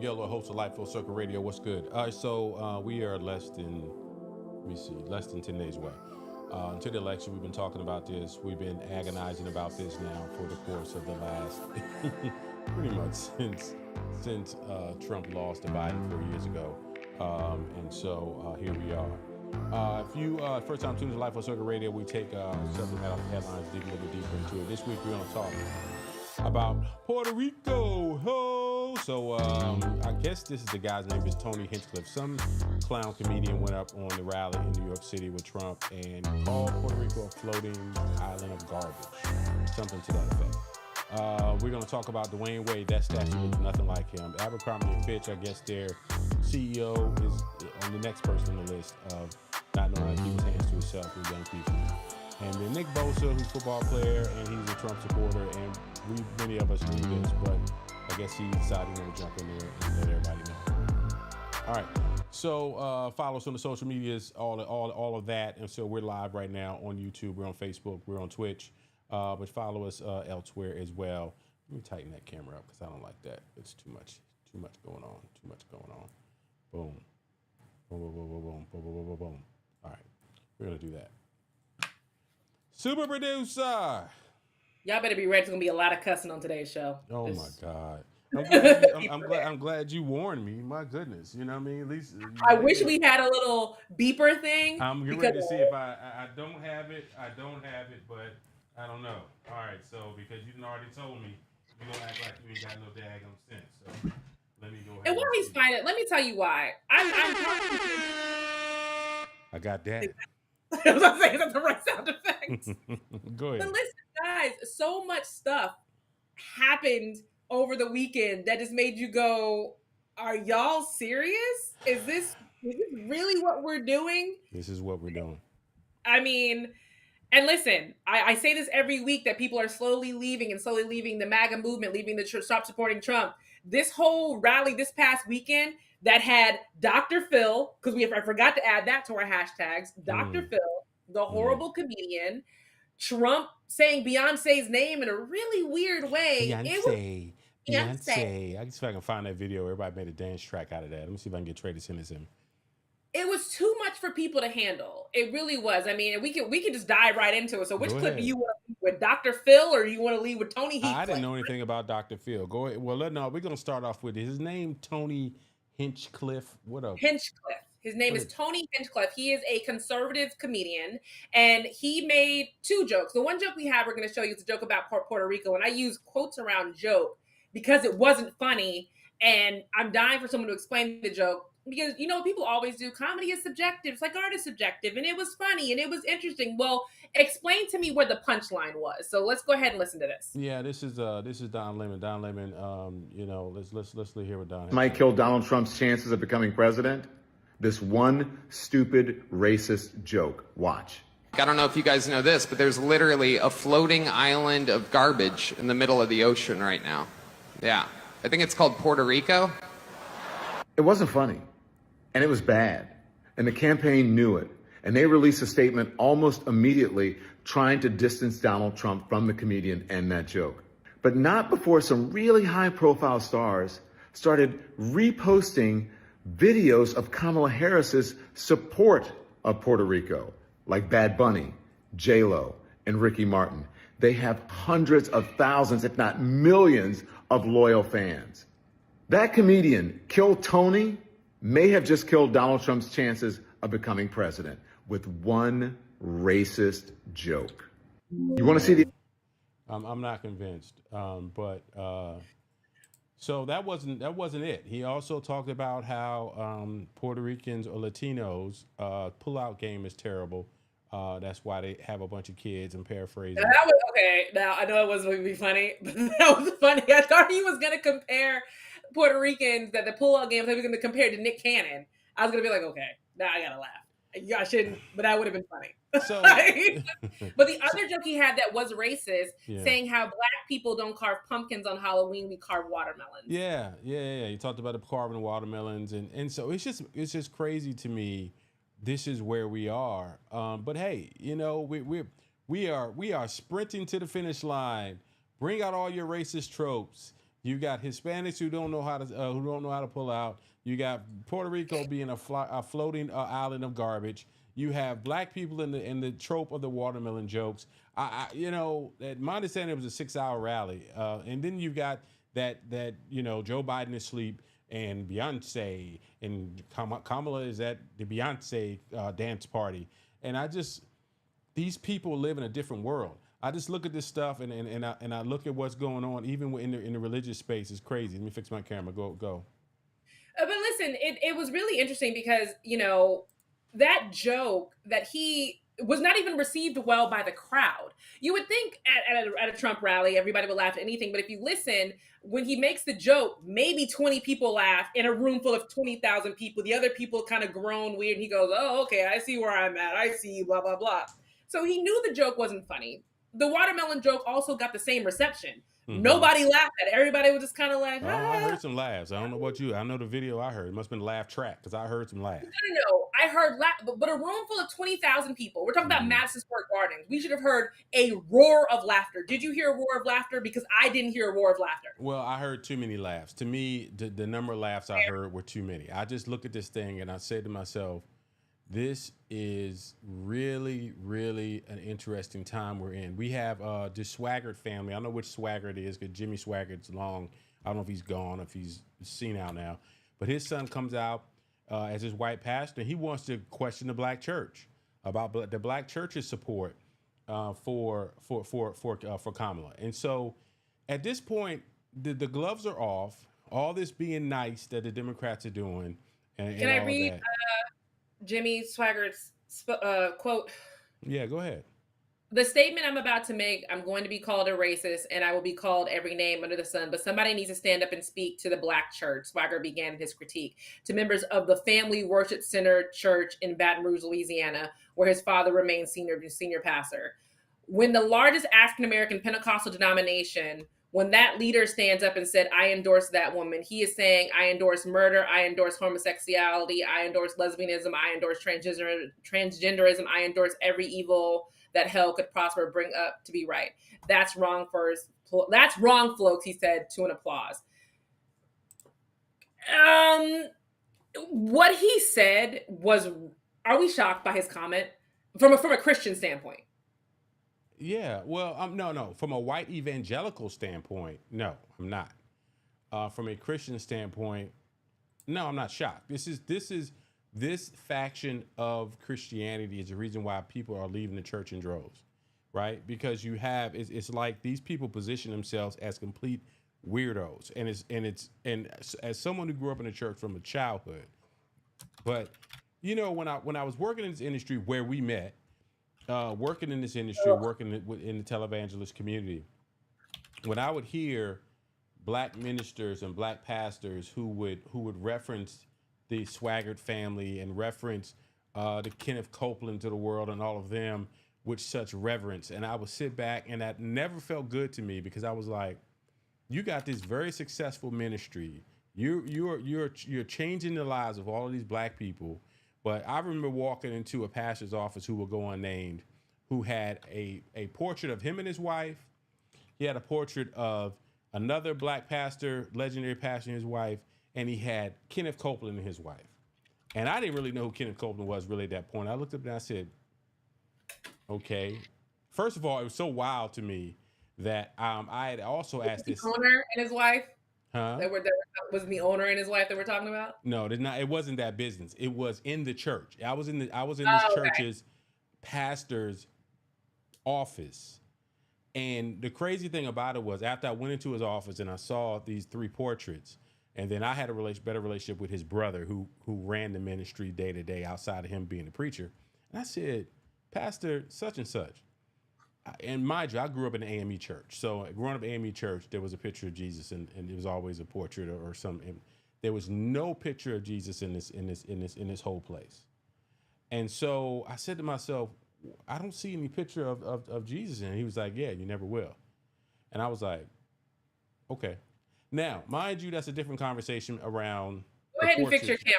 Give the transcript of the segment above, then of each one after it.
Yellow, host of Light Full Circle Radio. What's good? All right, so we are less than 10 days away. Until the election, we've been talking about this. We've been agonizing about this now for the course of the last, pretty much since Trump lost to Biden 4 years ago. And so here we are. If you first time tuning to Life on Circuit Radio, we take something out of the headlines, dig a little bit deeper into it. This week we're going to talk about Puerto Rico. Ho! So I guess this is the guy's name is Tony Hinchcliffe. Some clown comedian went up on the rally in New York City with Trump and called Puerto Rico a floating island of garbage, something to that effect. We're going to talk about Dwayne Wade. That statue looks nothing like him. Abercrombie and Fitch, I guess their CEO is on the next person on the list of not knowing how to keep his hands to himself with young people. And then Nick Bosa, who's a football player, and he's a Trump supporter, and many of us knew this, but I guess he decided to jump in there and let everybody know. All right, so follow us on the social medias, all of that, and so we're live right now on YouTube, we're on Facebook, we're on Twitch, but follow us elsewhere as well. Let me tighten that camera up because I don't like that. It's too much going on, Boom. Boom, boom, boom, boom, boom, boom, boom, boom, boom. All right, we're gonna do that. Super producer. Y'all better be ready. There's gonna be a lot of cussing on today's show. Oh my God. I'm glad you warned me. My goodness. You know what I mean? At least I wish we had a little beeper thing. I'm getting ready to see if I don't have it. But I don't know. All right, so because you already told me, you're gonna act like you ain't got no daggum sense. So let me go ahead. And while he's finding, let me tell you why. I got that. I was saying that's the right sound effects. Go ahead. But listen, guys, so much stuff happened over the weekend that just made you go, are y'all serious? Is this really what we're doing? This is what we're doing. I mean, and listen, I say this every week that people are slowly leaving the MAGA movement, leaving the stop supporting Trump. This whole rally this past weekend that had Dr. Phil, because I forgot to add that to our hashtags, Dr. Phil, the horrible comedian, Trump saying Beyonce's name in a really weird way. Beyonce. I can see if I can find that video. Everybody made a dance track out of that. Let me see if I can get Trey to send this in. It was too much for people to handle. It really was. I mean, we could just dive right into it. So which clip do you want to lead with, Dr. Phil, or do you want to lead with Tony Heath? I didn't know anything about Dr. Phil. Go ahead. Well, no, we're going to start off with his name, Tony Hinchcliffe. What up? Hinchcliffe. His name is Tony Hinchcliffe. He is a conservative comedian, and he made two jokes. The one joke we're going to show you is a joke about Puerto Rico, and I use quotes around joke because it wasn't funny, and I'm dying for someone to explain the joke. Because, people always do. Comedy is subjective. It's like art is subjective. And it was funny and it was interesting. Well, explain to me where the punchline was. So let's go ahead and listen to this. Yeah, this is Don Lemon. Don Lemon, let's hear what Don has. Might kill Donald Trump's chances of becoming president. This one stupid racist joke. Watch. I don't know if you guys know this, but there's literally a floating island of garbage in the middle of the ocean right now. Yeah. I think it's called Puerto Rico. It wasn't funny. And it was bad. And the campaign knew it. And they released a statement almost immediately trying to distance Donald Trump from the comedian and that joke. But not before some really high-profile stars started reposting videos of Kamala Harris's support of Puerto Rico, like Bad Bunny, J-Lo, and Ricky Martin. They have hundreds of thousands, if not millions, of loyal fans. That comedian, Kill Tony, may have just killed Donald Trump's chances of becoming president with one racist joke. You want to see the... I'm not convinced, but so that wasn't it. He also talked about how Puerto Ricans or Latinos pull-out game is terrible. That's why they have a bunch of kids. I'm paraphrasing. That was okay. Now I know it wasn't going to be funny, but that was funny. I thought he was going to compare Puerto Ricans that the pull-out games that we're going to compare to Nick Cannon. I was going to be like, okay, now I got to laugh. I shouldn't, but that would have been funny. So, but the other joke he had that was racist, saying how black people don't carve pumpkins on Halloween, we carve watermelons. Yeah. He talked about the carving watermelons, and so it's just crazy to me. This is where we are. But hey, we are sprinting to the finish line. Bring out all your racist tropes. You got Hispanics who don't know how to pull out. You got Puerto Rico being a floating island of garbage. You have black people in the trope of the watermelon jokes. My understanding it was a 6 hour rally, and then you've got that Joe Biden is asleep and Beyonce and Kamala is at the Beyonce dance party, and these people live in a different world. I just look at this stuff and I look at what's going on, even in the religious space. It's crazy. Let me fix my camera. Go. But listen, it was really interesting because, that joke that he was not even received well by the crowd. You would think at a Trump rally, everybody would laugh at anything. But if you listen, when he makes the joke, maybe 20 people laugh in a room full of 20,000 people. The other people kind of groan weird. And he goes, oh, okay, I see where I'm at. I see, blah, blah, blah. So he knew the joke wasn't funny. The watermelon joke also got the same reception. Mm-hmm. Nobody laughed at it. Everybody was just kind of like, I heard some laughs. I don't know about you. I know the video I heard. It must have been a laugh track because I heard some laughs. No. I heard but a room full of 20,000 people. We're talking about Madison Square Garden. We should have heard a roar of laughter. Did you hear a roar of laughter? Because I didn't hear a roar of laughter. Well, I heard too many laughs. To me, the number of laughs I heard were too many. I just look at this thing and I say to myself, this is really, really an interesting time we're in. We have the Swaggart family. I know which Swaggart it is because Jimmy Swaggart's long. I don't know if he's gone, if he's seen out now. But his son comes out as his white pastor. He wants to question the black church about the black church's support for Kamala. And so at this point, the gloves are off. All this being nice that the Democrats are doing. Can I read Jimmy Swaggart's quote? Yeah, go ahead. The statement I'm about to make, I'm going to be called a racist and I will be called every name under the sun, but somebody needs to stand up and speak to the black church. Swaggart began his critique to members of the Family Worship Center Church in Baton Rouge, Louisiana, where his father remains senior pastor. When the largest African-American Pentecostal denomination, when that leader stands up and said, I endorse that woman, he is saying, I endorse murder, I endorse homosexuality, I endorse lesbianism, I endorse transgenderism, I endorse every evil that hell could prosper, bring up to be right. That's wrong, folks, he said to an applause. What he said was, are we shocked by his comment from a Christian standpoint? Yeah, well, no. From a white evangelical standpoint, no, I'm not. From a Christian standpoint, no, I'm not shocked. This faction of Christianity is the reason why people are leaving the church in droves, right? Because it's like these people position themselves as complete weirdos, and as someone who grew up in the church from a childhood, but when I was working in this industry where we met. Working in this industry, working in the televangelist community, when I would hear black ministers and black pastors who would reference the Swaggart family and reference the Kenneth Copeland to the world and all of them with such reverence, and I would sit back, and that never felt good to me because I was like, you got this very successful ministry, you're changing the lives of all of these black people. But I remember walking into a pastor's office who will go unnamed, who had a portrait of him and his wife. He had a portrait of another black pastor, legendary pastor and his wife, and he had Kenneth Copeland and his wife. And I didn't really know who Kenneth Copeland was really at that point. I looked up and I said, okay. First of all, it was so wild to me that I had also asked this. The owner and his wife? Huh? Was the owner and his wife that we're talking about? No, it wasn't that business. It was in the church. I was in this church's pastor's office. And the crazy thing about it was after I went into his office and I saw these three portraits, and then I had a better relationship with his brother who ran the ministry day to day outside of him being a preacher. And I said, Pastor such and such. And mind you, I grew up in an AME church. So growing up in AME church, there was a picture of Jesus, and it was always a portrait or something. There was no picture of Jesus in this whole place. And so I said to myself, I don't see any picture of Jesus. And he was like, yeah, you never will. And I was like, okay. Now, mind you, that's a different conversation around. Go ahead and fix your camera.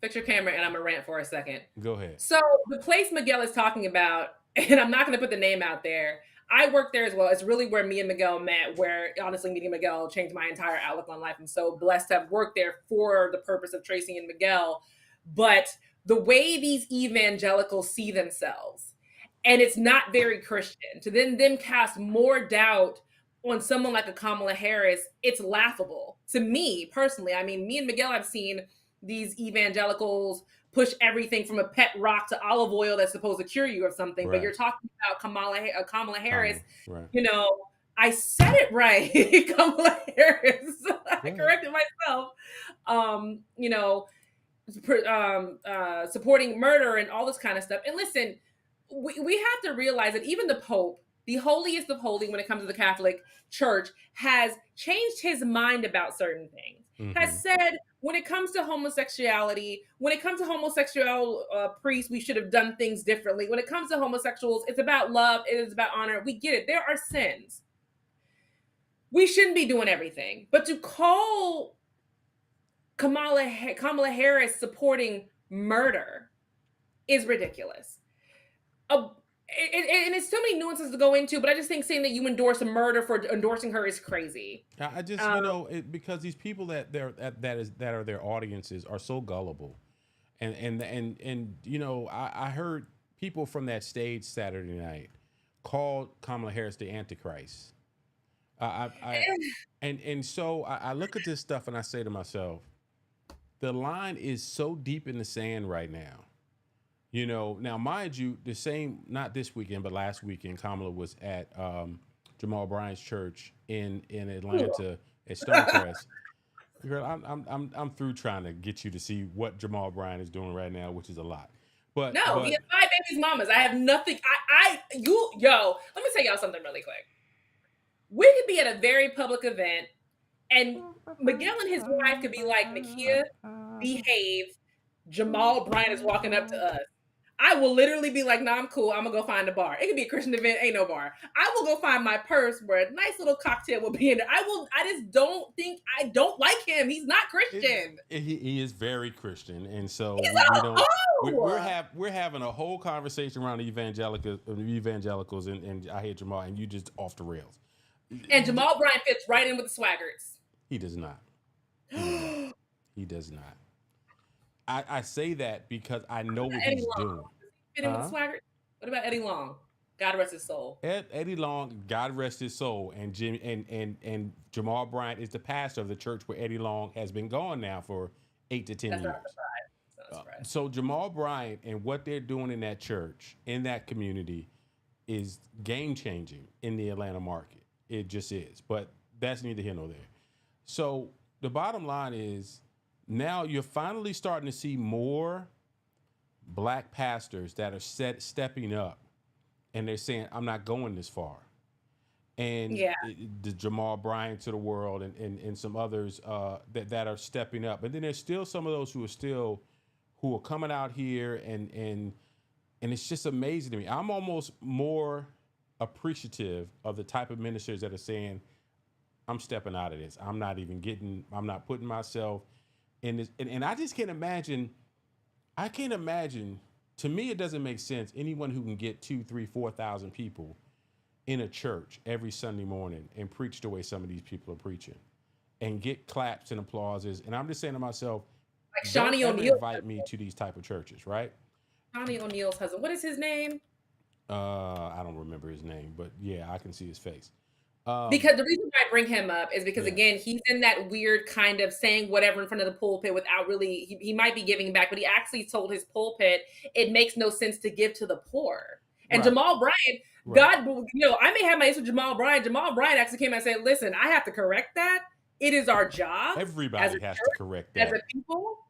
Fix your camera, and I'm going to rant for a second. Go ahead. So the place Miguel is talking about, and I'm not going to put the name out there, I worked there as well. It's really where me and Miguel met, where honestly meeting Miguel changed my entire outlook on life. I'm so blessed to have worked there for the purpose of Tracy and Miguel. But the way these evangelicals see themselves, and it's not very Christian, to then them cast more doubt on someone like a Kamala Harris, it's laughable to me personally. I mean, me and Miguel have seen these evangelicals push everything from a pet rock to olive oil that's supposed to cure you of something. But Right. you're talking about Kamala Harris. Right. You know, I said it right, Kamala Harris. I Yeah. corrected myself. You know, supporting murder and all this kind of stuff. And listen, we have to realize that even the Pope, the holiest of holy when it comes to the Catholic Church, has changed his mind about certain things. Has said when it comes to homosexuality, when it comes to homosexual priests, we should have done things differently. When it comes to homosexuals, it's about love, it is about honor. We get it. There are sins. We shouldn't be doing everything. But to call Kamala Harris supporting murder is ridiculous. And it's so many nuances to go into, but I just think saying that you endorse a murder for endorsing her is crazy. I just, because these people that are their audiences are so gullible, and you know, I heard people from that stage Saturday night call Kamala Harris the Antichrist. So I look at this stuff and I say to myself, the line is so deep in the sand right now. You know, now mind you, the same, not this weekend, but last weekend, Kamala was at Jamal Bryant's church in Atlanta at Stonecrest. Girl, I'm through trying to get you to see what Jamal Bryant is doing right now, which is a lot. But he has 5 babies mamas. I have nothing. Let me tell y'all something really quick. We could be at a very public event, and Miguel and his wife could be like, Nakia, behave. Jamal Bryant is walking up to us. I will literally be like, nah, I'm cool. I'm gonna go find a bar. It could be a Christian event, ain't no bar. I will go find my purse where a nice little cocktail will be in there. I just don't like him. He's not Christian. He is very Christian, and so we're having a whole conversation around the evangelicals, and I hear Jamal, and you just off the rails. And Jamal Bryant fits right in with the swaggarts. He does not. He does not. I say that because I know what he's doing. Fit in with the swaggarts? What about Eddie Long? God rest his soul. Eddie Long, God rest his soul, and Jamal Bryant is the pastor of the church where Eddie Long has been gone now for 8 to 10 years. Not a surprise. So Jamal Bryant and what they're doing in that church, in that community, is game changing in the Atlanta market. It just is. But that's neither here nor there. So the bottom line is, now you're finally starting to see more black pastors that are stepping up, and they're saying, I'm not going this far. And the Jamal Bryant to the world, and some others that are stepping up. And then there's still some of those who are coming out here, and it's just amazing to me. I'm almost more appreciative of the type of ministers that are saying, I'm stepping out of this. I'm not putting myself in this. And I just can't imagine. To me, it doesn't make sense. Anyone who can get 2,000, 3,000, 4,000 people in a church every Sunday morning and preach the way some of these people are preaching and get claps and applauses. And I'm just saying to myself, like Shawnee O'Neal invite me to these type of churches, right? Shawnee O'Neal's husband. What is his name? I don't remember his name, but yeah, I can see his face. Because the reason why I bring him up is because, again, he's in that weird kind of saying whatever in front of the pulpit without really, he might be giving back, but he actually told his pulpit it makes no sense to give to the poor. And Jamal Bryant, God, I may have my issue with Jamal Bryant. Jamal Bryant actually came and said, listen, I have to correct that. It is our job. Everybody has to correct that. As a people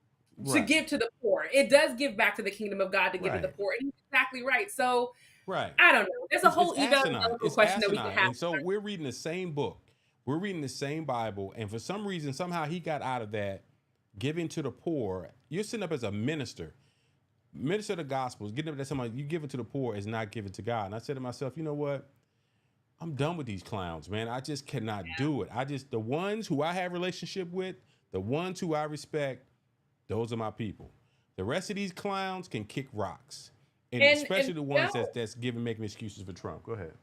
to give to the poor. It does give back to the kingdom of God to give to the poor. And he's exactly right. So, I don't know. There's a whole evangelical question that we can have. And so we're reading the same book. We're reading the same Bible. And for some reason, somehow he got out of that giving to the poor. You're sitting up as a minister of the gospel, getting up to somebody, you give it to the poor is not giving to God. And I said to myself, you know what? I'm done with these clowns, man. I just cannot do it. The ones who I have relationship with, the ones who I respect, those are my people. The rest of these clowns can kick rocks. And especially the ones that's making excuses for Trump. Go ahead.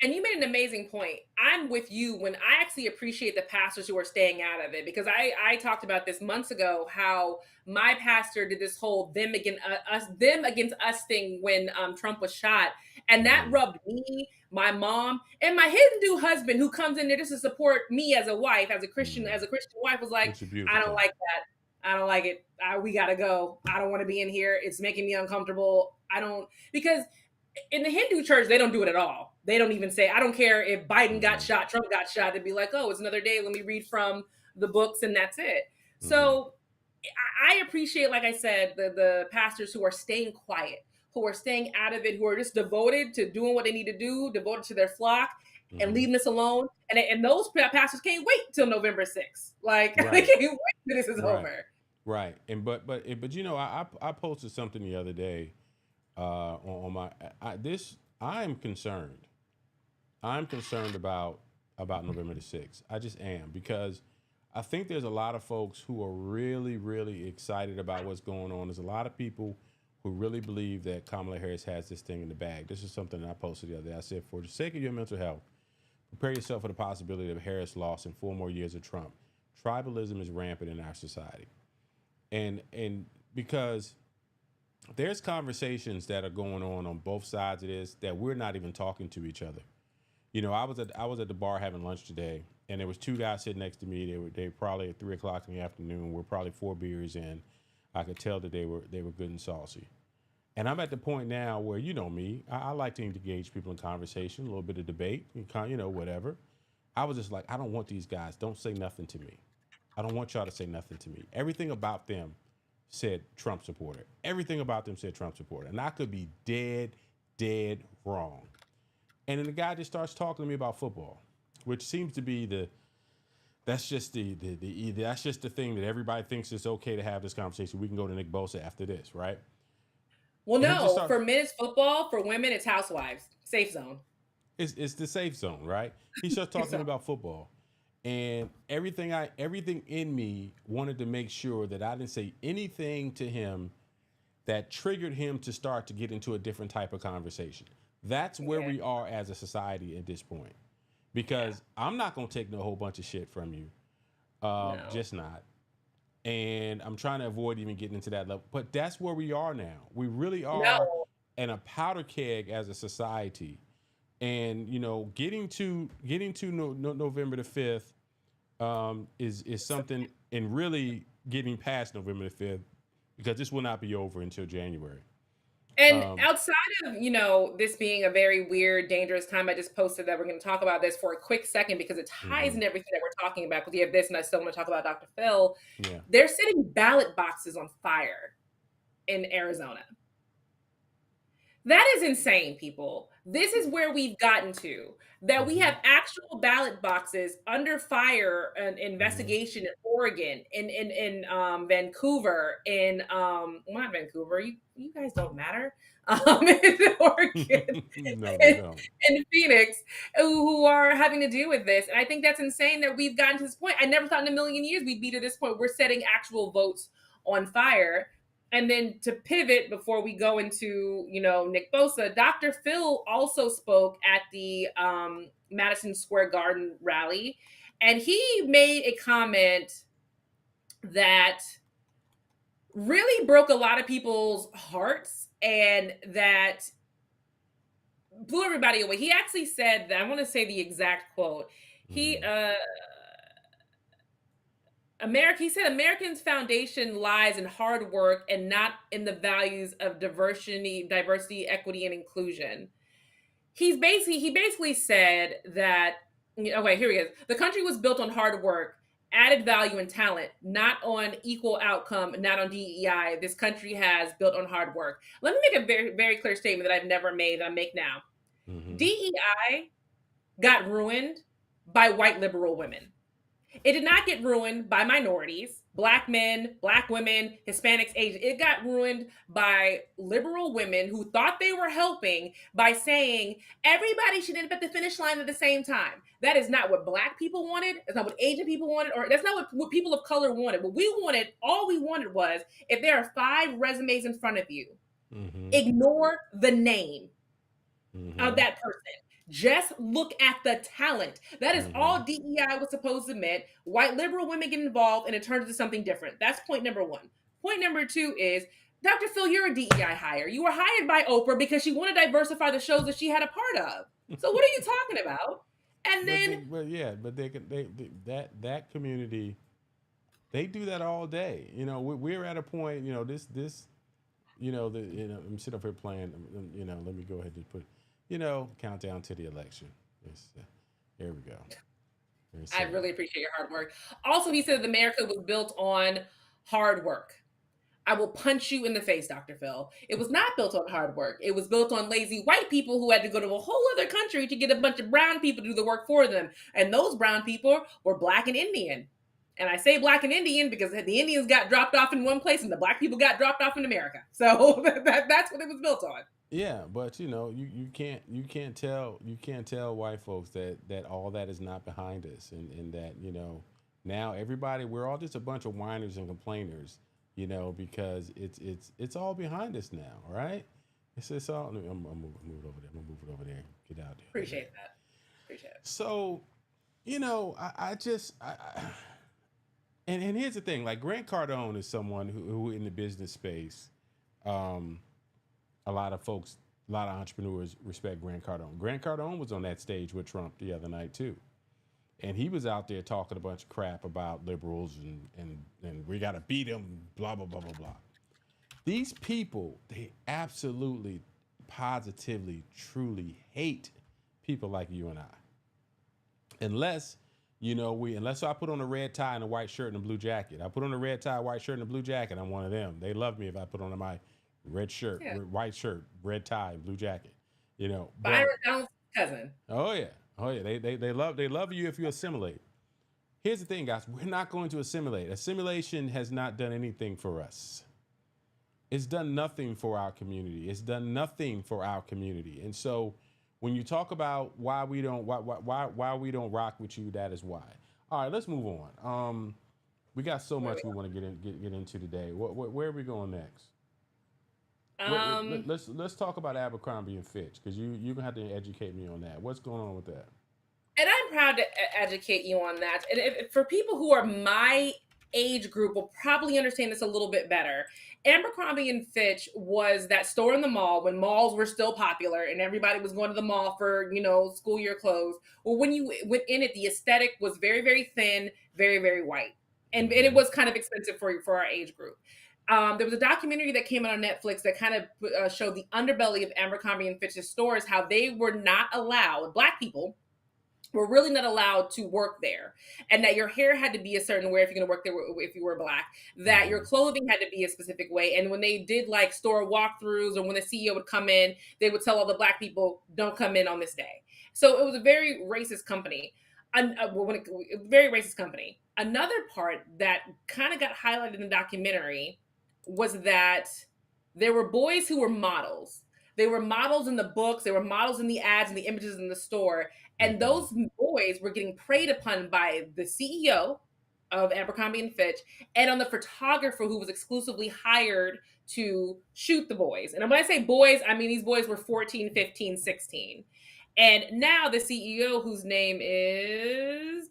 And you made an amazing point. I'm with you when I actually appreciate the pastors who are staying out of it, because I talked about this months ago, how my pastor did this whole them against us thing when Trump was shot, and that rubbed me, my mom, and my Hindu husband, who comes in there just to support me as a wife, as a Christian wife, was like, It's a beautiful I don't thing. like that. I don't like it. We gotta go. I don't want to be in here. It's making me uncomfortable. Because in the Hindu church, they don't do it at all. They don't even say, I don't care if Biden got shot, Trump got shot. They'd be like, oh, it's another day. Let me read from the books, and that's it. So I appreciate, like I said, the pastors who are staying quiet, who are staying out of it, who are just devoted to doing what they need to do, devoted to their flock, and leaving us alone. And those pastors can't wait till November 6th. Like, they can't wait till this is over. Right. And but you know, I posted something the other day on my I am concerned. I'm concerned about November the 6th. I just am, because I think there's a lot of folks who are really, really excited about what's going on. There's a lot of people who really believe that Kamala Harris has this thing in the bag. This is something that I posted the other day. I said, for the sake of your mental health, prepare yourself for the possibility of Harris loss and 4 more years of Trump. Tribalism is rampant in our society. And because there's conversations that are going on both sides of this that we're not even talking to each other. You know, I was at the bar having lunch today, and there was 2 guys sitting next to me. They were probably at 3:00 in the afternoon. We're probably 4 beers in. I could tell that they were good and saucy. And I'm at the point now where, you know me, I like to engage people in conversation, a little bit of debate, you know, whatever. I was just like, I don't want these guys. Don't say nothing to me. I don't want y'all to say nothing to me. Everything about them said Trump supporter. Everything about them said Trump supporter. And I could be dead wrong. And then the guy just starts talking to me about football, which seems to be that's just the thing that everybody thinks it's okay to have this conversation. We can go to Nick Bosa after this, right? Well, no, for men it's football, for women it's housewives. Safe zone. It's the safe zone, right? He starts talking about football. And everything in me wanted to make sure that I didn't say anything to him that triggered him to start to get into a different type of conversation. That's where we are as a society at this point. Because I'm not going to take no whole bunch of shit from you. No. Just not. And I'm trying to avoid even getting into that level. But that's where we are now. We really are in a powder keg as a society. And, you know, getting to November the 5th is something, and really getting past November the 5th, because this will not be over until January. And outside of, you know, this being a very weird, dangerous time, I just posted that we're going to talk about this for a quick second because it ties in everything that we're talking about. Because you have this, and I still want to talk about Dr. Phil. Yeah. They're setting ballot boxes on fire in Arizona. That is insane, people. This is where we've gotten to, that we have actual ballot boxes under fire, an investigation in Oregon, in Vancouver, not Vancouver, you guys don't matter, in Oregon, in Phoenix, who are having to deal with this. And I think that's insane that we've gotten to this point. I never thought in a million years we'd be to this point. We're setting actual votes on fire. And then to pivot before we go into, you know, Nick Bosa, Dr. Phil also spoke at the Madison Square Garden rally, and he made a comment that really broke a lot of people's hearts and that blew everybody away. He actually said that, I want to say the exact quote. He said Americans' foundation lies in hard work and not in the values of diversity, equity, and inclusion. He basically said that, okay, here he is. The country was built on hard work, added value, and talent, not on equal outcome, not on DEI. This country has built on hard work. Let me make a very, very clear statement that I've never made, that I make now. DEI got ruined by white liberal women. It did not get ruined by minorities, Black men, Black women, Hispanics, Asians. It got ruined by liberal women who thought they were helping by saying everybody should end up at the finish line at the same time. That is not what Black people wanted. That's not what Asian people wanted, or that's not what people of color wanted. What we wanted, all we wanted was, if there are 5 resumes in front of you, ignore the name of that person. Just look at the talent. That is all DEI was supposed to mean. White liberal women get involved and it turns into something different. That's point number one. Point number two is, Dr. Phil, you're a DEI hire. You were hired by Oprah because she wanted to diversify the shows that she had a part of. So what are you talking about? And then, but that community, they do that all day. You know, we're at a point. You know, I'm sitting up here playing. You know, let me go ahead and put, countdown to the election. Here we go. I really appreciate your hard work. Also, he said that America was built on hard work. I will punch you in the face, Dr. Phil. It was not built on hard work. It was built on lazy white people who had to go to a whole other country to get a bunch of brown people to do the work for them. And those brown people were Black and Indian. And I say Black and Indian because the Indians got dropped off in one place and the Black people got dropped off in America. So that's what it was built on. Yeah, but you can't tell white folks that all that is not behind us, and that now we're all just a bunch of whiners and complainers, because it's all behind us now, right? It's all. I'm gonna move it over there. I'm gonna move it over there. Get out there. Appreciate it. So, and here's the thing. Like, Grant Cardone is someone who in the business space, a lot of entrepreneurs respect Grant Cardone. Grant Cardone was on that stage with Trump the other night too. And he was out there talking a bunch of crap about liberals and we got to beat them, blah, blah, blah, blah, blah. These people, they absolutely, positively, truly hate people like you and I. Unless I put on a red tie and a white shirt and a blue jacket. I put on a red tie, white shirt, and a blue jacket. I'm one of them. They love me if I put on my red shirt, white shirt, red tie, blue jacket. Byron Donaldson's cousin. Oh yeah. They love you if you assimilate. Here's the thing, guys. We're not going to assimilate. Assimilation has not done anything for us. It's done nothing for our community. And so, when you talk about why we don't rock with you, that is why. All right, let's move on. We got so much we want to get into today. Where are we going next? Let's talk about Abercrombie and Fitch, because you're gonna have to educate me on that. What's going on with that? And I'm proud to educate you on that. And for people who are my age group will probably understand this a little bit better. Abercrombie and Fitch was that store in the mall when malls were still popular and everybody was going to the mall for, school year clothes. Well, when you went in it, the aesthetic was very, very thin, very, very white. And it was kind of expensive for our age group. There was a documentary that came out on Netflix that kind of showed the underbelly of Abercrombie and Fitch's stores, how they were not allowed, Black people were really not allowed to work there, and that your hair had to be a certain way if you're going to work there if you were Black, that your clothing had to be a specific way. And when they did like store walkthroughs, or when the CEO would come in, they would tell all the Black people, don't come in on this day. So it was a very racist company. Very racist company. Another part that kind of got highlighted in the documentary was that there were boys who were models. They were models in the books. They were models in the ads and the images in the store. And those boys were getting preyed upon by the CEO of Abercrombie and Fitch and on the photographer who was exclusively hired to shoot the boys. And when I say boys, I mean these boys were 14, 15, 16. And now the CEO, whose name is...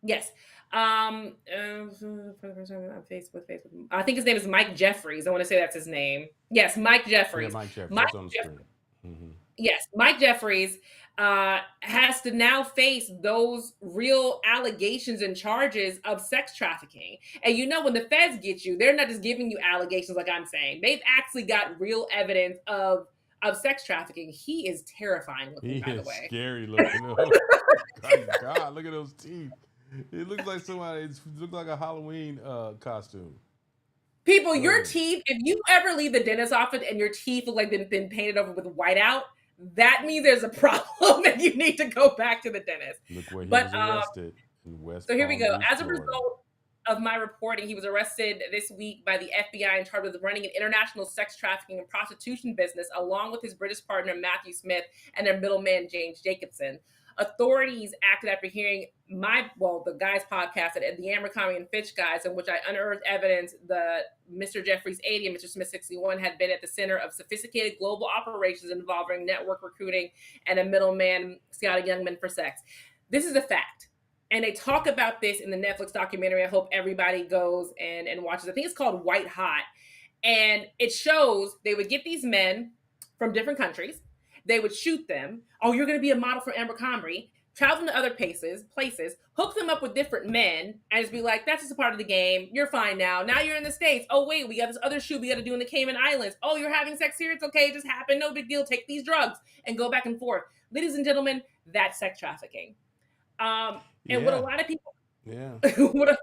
Yes. For the first time on Facebook. I think his name is Mike Jeffries. I want to say that's his name. Yes, Mike Jeffries. Yeah, Mike Jeffries. Mike on the screen. Mm-hmm. Yes, Mike Jeffries has to now face those real allegations and charges of sex trafficking. And when the feds get you, they're not just giving you allegations like I'm saying. They've actually got real evidence of sex trafficking. He is terrifying looking, by the way. Scary looking. Oh, God, look at those teeth. It looks like it looks like a Halloween costume. People, your teeth, if you ever leave the dentist office and your teeth look like they've been painted over with whiteout, that means there's a problem and you need to go back to the dentist. Look where he was arrested in West Palm So here we go. Beach, As a Florida. result of my reporting, he was arrested this week by the FBI in charge of running an international sex trafficking and prostitution business, along with his British partner, Matthew Smith, and their middleman, James Jacobson. authorities acted after hearing the guys' podcast at the Abercrombie and Fitch guys, in which I unearthed evidence that Mr. Jeffries 80 and Mr. Smith 61 had been at the center of sophisticated global operations involving network recruiting and a middleman scouting young men for sex. This is a fact. And they talk about this in the Netflix documentary. I hope everybody goes and watches. I think it's called White Hot. And it shows they would get these men from different countries. They would shoot them. Oh, you're going to be a model for Abercrombie. Travel them to other places, hook them up with different men, and just be like, that's just a part of the game. You're fine now. Now you're in the States. Oh, wait, we got this other shoot we got to do in the Cayman Islands. Oh, you're having sex here? It's okay. It just happened. No big deal. Take these drugs and go back and forth. Ladies and gentlemen, that's sex trafficking. And what a lot of people... what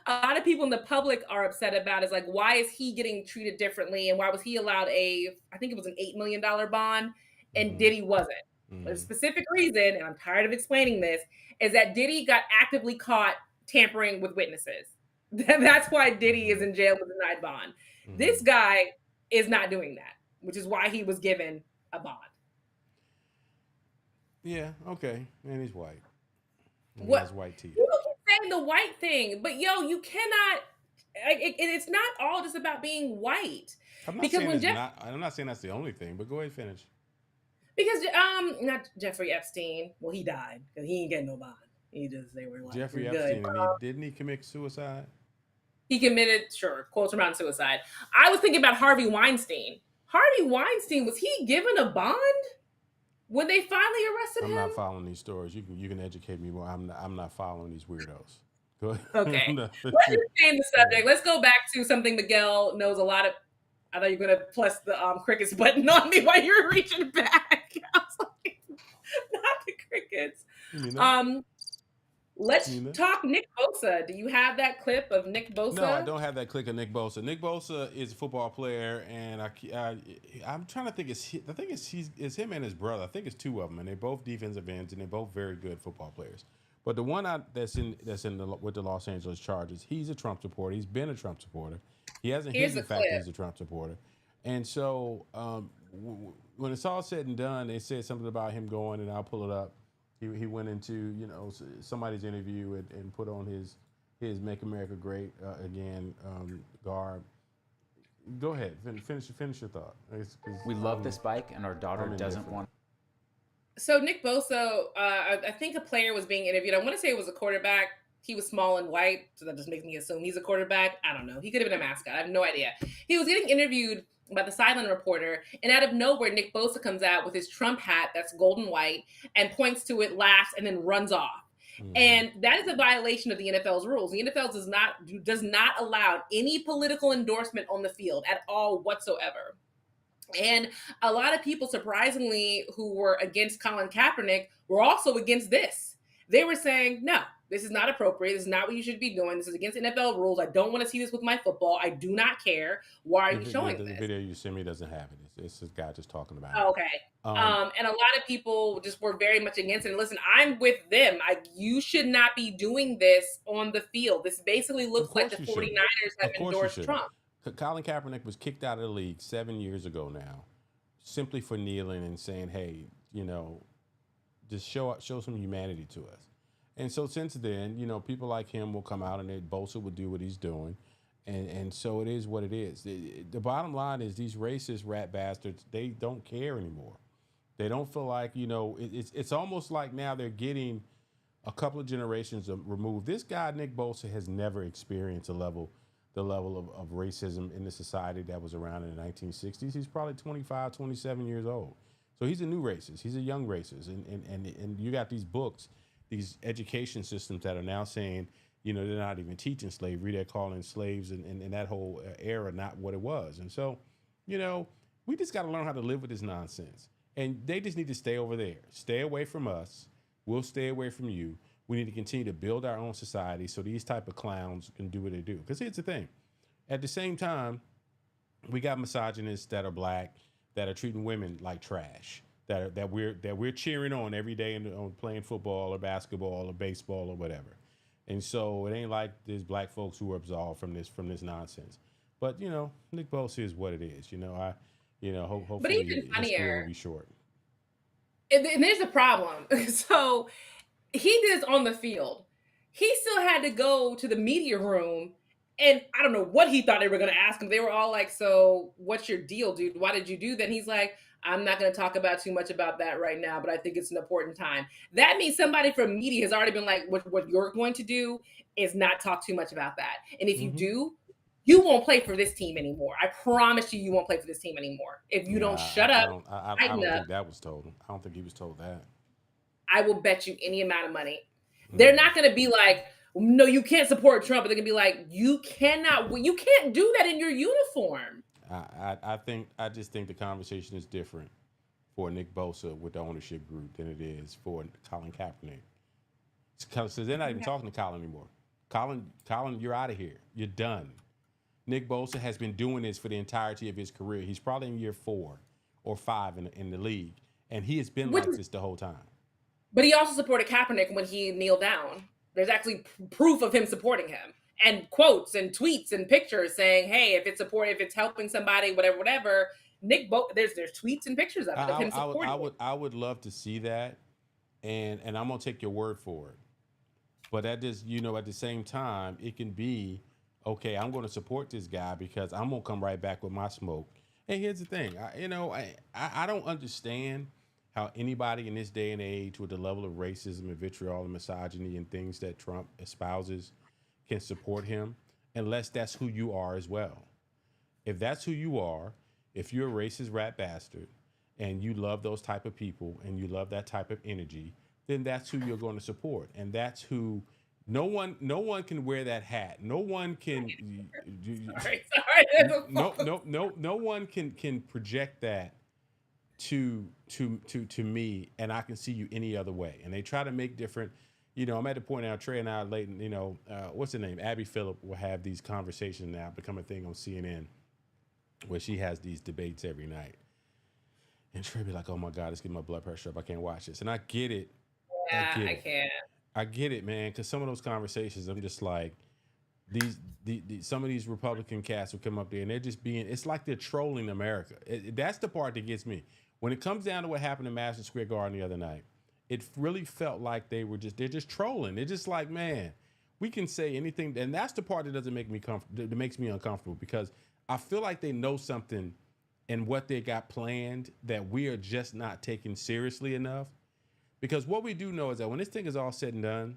a lot of people in the public are upset about is like, why is he getting treated differently? And why was he allowed I think it was an $8 million bond, and Diddy wasn't? A specific reason, and I'm tired of explaining this, is that Diddy got actively caught tampering with witnesses. That's why Diddy is in jail with denied bond. This guy is not doing that, which is why he was given a bond. Yeah, okay. And he's white. And What? He has white teeth. People keep saying the white thing, but you cannot... it's not all just about being white. I'm not saying that's the only thing, but go ahead and finish. Because not Jeffrey Epstein. Well, he died because he ain't getting no bond. They were like, Jeffrey Epstein. Didn't he commit suicide? He committed, quotes around suicide. I was thinking about Harvey Weinstein. Harvey Weinstein, was he given a bond when they finally arrested him? I'm not following these stories. You can educate me more. I'm not following these weirdos. Go ahead. Okay. Let's just change the subject. Let's go back to something Miguel knows a lot of. I thought you were going to press the crickets button on me while you were reaching back. I was like, not the crickets. Let's talk Nick Bosa. Do you have that clip of Nick Bosa? No, I don't have that clip of Nick Bosa. Nick Bosa is a football player, and I'm trying to think. I think it's him and his brother. I think it's two of them, and they're both defensive ends, and they're both very good football players. But the one with the Los Angeles Chargers, he's a Trump supporter. He's been a Trump supporter. He hasn't hidden the fact that he's a Trump supporter. And so when it's all said and done, they said something about him going, and I'll pull it up. He went into somebody's interview and put on his "Make America Great Again" garb. Go ahead, finish your thought. We love this bike, and our daughter doesn't want. So Nick Bosa, I think a player was being interviewed. I want to say it was a quarterback. He was small and white, so that just makes me assume he's a quarterback. I don't know. He could have been a mascot. I have no idea. He was getting interviewed by the sideline reporter, and out of nowhere, Nick Bosa comes out with his Trump hat that's gold and white and points to it, laughs, and then runs off. And that is a violation of the NFL's rules. The NFL does not allow any political endorsement on the field at all whatsoever. And a lot of people, surprisingly, who were against Colin Kaepernick were also against this. They were saying, no, this is not appropriate. This is not what you should be doing. This is against NFL rules. I don't want to see this with my football. I do not care. Why are you showing this? The video you sent me doesn't have it. It's this guy just talking about it. Okay. And a lot of people just were very much against it. And listen, I'm with them. You should not be doing this on the field. This basically looks like the 49ers have endorsed Trump. Colin Kaepernick was kicked out of the league 7 years ago now, simply for kneeling and saying, hey, just show some humanity to us. And so since then, people like him will come out and Bosa will do what he's doing. And so it is what it is. The bottom line is these racist rat bastards, they don't care anymore. They don't feel like, it's almost like now they're getting a couple of generations removed. This guy, Nick Bosa, has never experienced the level of racism in the society that was around in the 1960s. He's probably 25, 27 years old. So he's a new racist. He's a young racist. And you got these books, these education systems that are now saying, they're not even teaching slavery. They're calling slaves and that whole era not what it was. And so, we just got to learn how to live with this nonsense. And they just need to stay over there. Stay away from us. We'll stay away from you. We need to continue to build our own society so these type of clowns can do what they do. Because here's the thing. At the same time, we got misogynists that are black, that are treating women like trash, that we're cheering on every day on playing football or basketball or baseball or whatever. And so it ain't like there's black folks who are absolved from this nonsense. But Nick Bosa is what it is. Hopefully but even his career will be short. And there's the problem. So he did this on the field. He still had to go to the media room, and I don't know what he thought they were going to ask him. They were all like, "So, what's your deal, dude? Why did you do that?" And he's like, "I'm not going to talk about too much about that right now, but I think it's an important time." That means somebody from media has already been like, "What you're going to do is not talk too much about that, and if you do, you won't play for this team anymore. I promise you, you won't play for this team anymore if you don't shut I up, don't. I tighten don't up. think that was told him. I don't think he was told that. I will bet you any amount of money. They're not going to be like, no, you can't support Trump. But they're going to be like, you can't do that in your uniform. I just think the conversation is different for Nick Bosa with the ownership group than it is for Colin Kaepernick. Because they're not even talking to Colin anymore. Colin, you're out of here. You're done. Nick Bosa has been doing this for the entirety of his career. He's probably in year 4 or 5 in the league, and he has been like this the whole time. But he also supported Kaepernick when he kneeled down. There's actually proof of him supporting him, and quotes and tweets and pictures saying, "Hey, if it's helping somebody, whatever." There's tweets and pictures of it of him supporting. I would love to see that, and I'm gonna take your word for it. But that just at the same time, it can be okay. I'm going to support this guy because I'm gonna come right back with my smoke. And here's the thing, I don't understand how anybody in this day and age with the level of racism and vitriol and misogyny and things that Trump espouses can support him unless that's who you are as well. If that's who you are, if you're a racist rat bastard and you love those type of people and you love that type of energy, then that's who you're going to support. And that's who no one can wear that hat. No one can Sorry. no one can project that to me, and I can see you any other way. And they try to make different, I'm at the point now, Trey and I Leighton, what's her name? Abby Phillip will have these conversations now, become a thing on CNN where she has these debates every night. And Trey be like, "Oh my God, it's getting my blood pressure up. I can't watch this." And I get it. Yeah, I can't. I get it, man, because some of those conversations, I'm just like, some of these Republican cats will come up there and they're just it's like they're trolling America. That's the part that gets me. When it comes down to what happened in Madison Square Garden the other night, it really felt like they're just trolling. They're just like, man, we can say anything, and that's the part that doesn't make me that makes me uncomfortable, because I feel like they know something in what they got planned that we are just not taking seriously enough. Because what we do know is that when this thing is all said and done,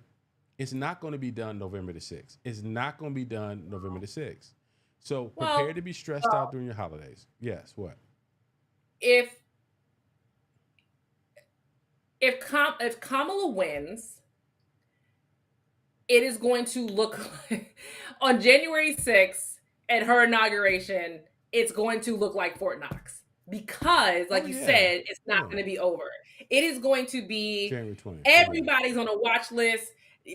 it's not going to be done November the 6th. It's not going to be done November the 6th. So prepare to be stressed out during your holidays. Yes, what? If Kamala wins, it is going to look like on January 6th at her inauguration, it's going to look like Fort Knox. Because, like you said, it's not going to be over. It is going to be January 20th. Everybody's on a watch list.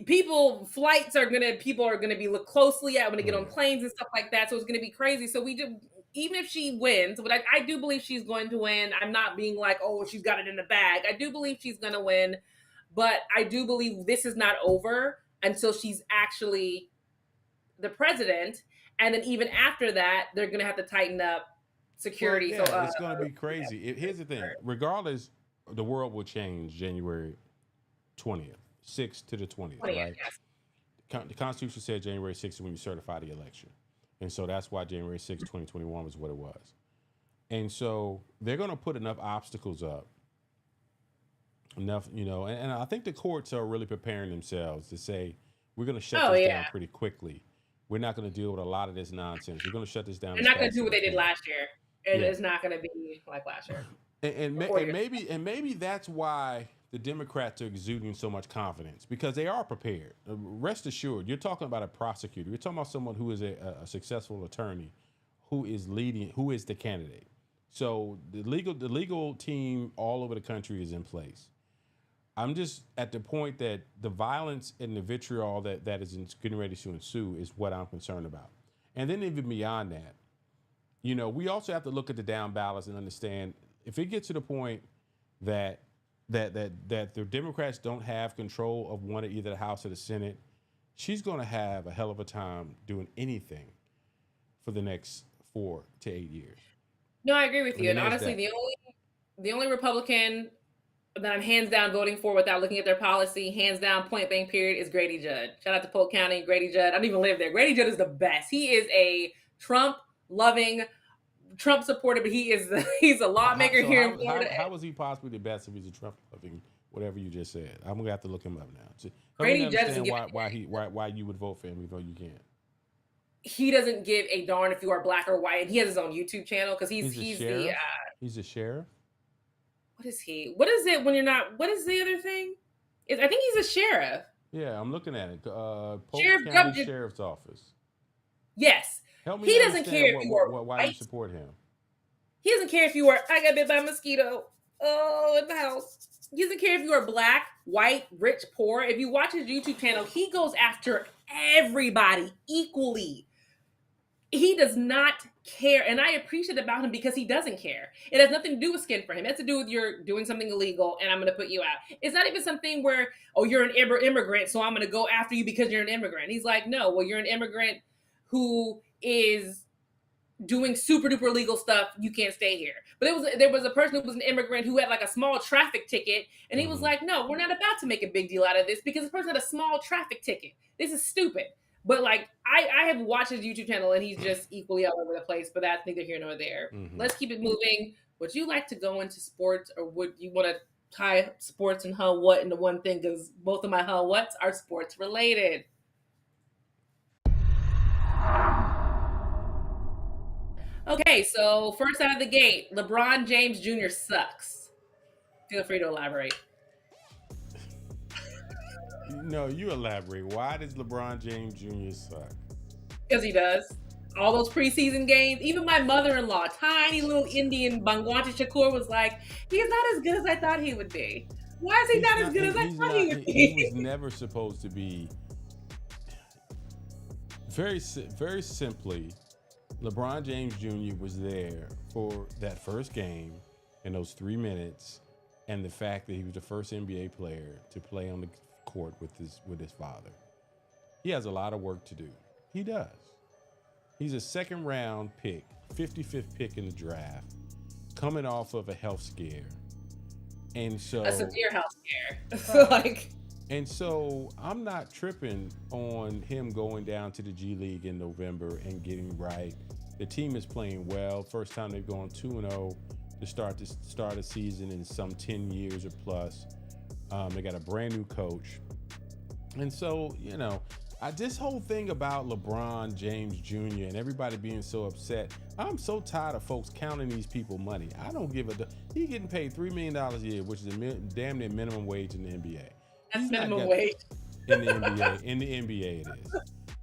People are gonna be looked closely at when they get on planes and stuff like that. So it's gonna be crazy. So even if she wins, but I do believe she's going to win. I'm not being like, oh, she's got it in the bag. I do believe she's gonna win, but I do believe this is not over until she's actually the president. And then even after that, they're gonna have to tighten up security. Well, yeah, it's going to be crazy. Here's the thing. Regardless, the world will change January 20th, 6th to the 20th, right? Yes. The Constitution said January 6th is when you certify the election. And so that's why January 6th, 2021 was what it was. And so they're going to put enough obstacles up, and I think the courts are really preparing themselves to say, we're going to shut this down pretty quickly. We're not going to deal with a lot of this nonsense. We're going to shut this down. They're not going to do what they did last year. It's not going to be like last year. And maybe that's why the Democrats are exuding so much confidence, because they are prepared. Rest assured, you're talking about a prosecutor. You're talking about someone who is a successful attorney, who is the candidate. So the legal team all over the country is in place. I'm just at the point that the violence and the vitriol that is getting ready to ensue is what I'm concerned about. And then even beyond that, we also have to look at the down ballots and understand, if it gets to the point that the Democrats don't have control of one of either the House or the Senate, she's going to have a hell of a time doing anything for the next 4 to 8 years. No, I agree with you. And honestly, the only Republican that I'm hands down voting for without looking at their policy, hands down, point blank period, is Grady Judd. Shout out to Polk County, Grady Judd. I don't even live there. Grady Judd is the best. He is a Trump-loving, Trump supporter, but he's a lawmaker here in Florida. How is he possibly the best if he's a Trump-loving, whatever you just said? I'm gonna have to look him up now. So, Grady help me Judd understand why you would vote for him, even though you can't. He doesn't give a darn if you are black or white, and he has his own YouTube channel because he's the he's a sheriff. What is he? What is it when you're not? What is the other thing? I think he's a sheriff. Yeah, I'm looking at it. Polk Sheriff County Sheriff's Office. Yes. Help me He doesn't care if you are why white. you support him. He doesn't care if you are. I got bit by a mosquito. Oh, in the house. He doesn't care if you are black, white, rich, poor. If you watch his YouTube channel, he goes after everybody equally. He does not care, and I appreciate about him because he doesn't care. It has nothing to do with skin for him. It has to do with you're doing something illegal, and I'm going to put you out. It's not even something where, oh, you're an immigrant, so I'm going to go after you because you're an immigrant. He's like, no, well, you're an immigrant who is doing super duper illegal stuff. You can't stay here. But there was a person who was an immigrant who had like a small traffic ticket, and he was like, no, we're not about to make a big deal out of this because this person had a small traffic ticket. This is stupid. But like I have watched his YouTube channel and he's just equally all over the place, but that's neither here nor there. Let's keep it moving. Would you like to go into sports, or would you want to tie sports and huh what into one thing? Because both of my huh whats are sports related. Okay, so first out of the gate, LeBron James Jr. sucks. Feel free to elaborate. No, you elaborate. Why does LeBron James Jr. suck? Because he does. All those preseason games. Even my mother-in-law, tiny little Indian Bangwati Shakur, was like, he's not as good as I thought he would be. Why is he not as good as I thought he would be? He was never supposed to be. Very simply, LeBron James Jr. was there for that first game in those 3 minutes, and the fact that he was the first NBA player to play on the court with his father. He has a lot of work to do. He does. He's a second round pick, 55th pick in the draft, coming off of a health scare. And so a severe health scare. And so I'm not tripping on him going down to the G League in November and getting right. The team is playing well. First time they've gone 2-0 to start a season in some 10 years or plus. They got a brand new coach. And so, this whole thing about LeBron James Jr. and everybody being so upset, I'm so tired of folks counting these people money. I don't give a... He's getting paid $3 million a year, which is a damn near minimum wage in the NBA. That's minimum wage. In the NBA. In the NBA it is.